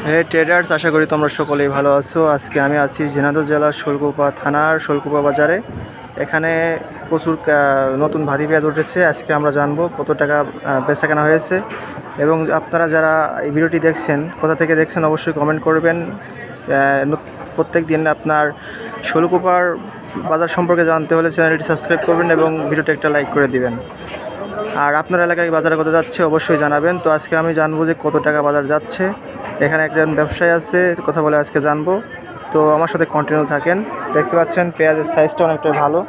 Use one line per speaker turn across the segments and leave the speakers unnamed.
হে traders, আশা করি তোমরা সকলেই ভালো আছো। আজকে আমি আছি ঝিনাইদহ জেলার শোলকুপা থানার শোলকুপা বাজারে। এখানে প্রচুর নতুন ভাতি পেঁয়াজ উঠেছে। আজকে আমরা জানবো কত টাকা বেচাকেনা হয়েছে, এবং আপনারা যারা এই ভিডিওটি দেখছেন কোথা থেকে দেখছেন অবশ্যই কমেন্ট করবেন। প্রত্যেক দিন আপনার শোলকুপার বাজার সম্পর্কে জানতে হলে চ্যানেলটি সাবস্ক্রাইব করবেন এবং ভিডিওটি একটা লাইক করে দিবেন। আর আপনার এলাকায় বাজারে কত যাচ্ছে অবশ্যই জানাবেন। তো আজকে আমি জানবো যে কত টাকা বাজার যাচ্ছে। এখানে একজন ব্যবসায়ী আছে, কথা বলে আজকে জানবো। তো আমার সাথে কন্টিনিউ থাকেন। দেখতে পাচ্ছেন পেঁয়াজের সাইজটা অনেকটাই ভালো।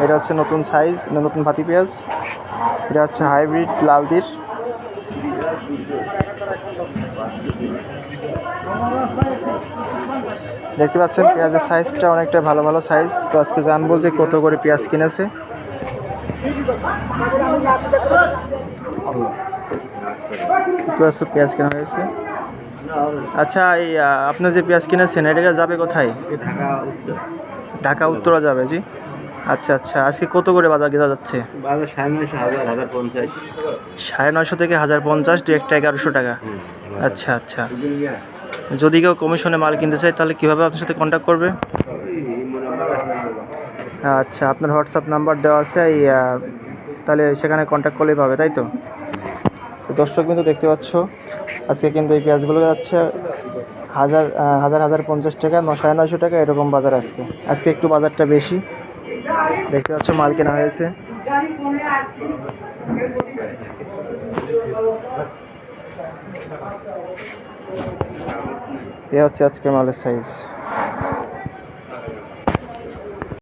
এটা হচ্ছে নতুন সাইজ, নতুন ভাতি পেঁয়াজ। এটা হচ্ছে হাইব্রিড লালদির। দেখতে পাচ্ছেন পেঁয়াজের সাইজটা অনেকটা ভালো ভালো সাইজ। তো আজকে জানবো যে কত করে পেঁয়াজ কিনেছে। পেঁয়াজ কেনা হয়েছে। আচ্ছা, এই আপনার যে পেঁয়াজ কিনেছেন এটা যাবে কোথায়? ঢাকা উত্তরা যাবে। জি, আচ্ছা আচ্ছা। আজকে কত করে বাজার কেনা যাচ্ছে? 950 থেকে 1050, ডিরেক্ট 1100 টাকা। আচ্ছা আচ্ছা। যদি কেউ কমিশনে মাল কিনতে চায় তাহলে কীভাবে আপনার সাথে কন্ট্যাক্ট করবে? আচ্ছা, আপনার হোয়াটসঅ্যাপ নাম্বার দেওয়া আছে, তাহলে সেখানে কন্ট্যাক্ট করলেই পাবে, তাই তো? তো দর্শক কিন্তু দেখতে পাচ্ছ আজকে কিন্তু এই পেঁয়াজগুলো যাচ্ছে 1050 টাকা, 950 টাকা, এরকম বাজার আজকে একটু বাজারটা বেশি। দেখতে পাচ্ছ মাল কেনা হয়েছে। এ হচ্ছে আজকে মালের সাইজ।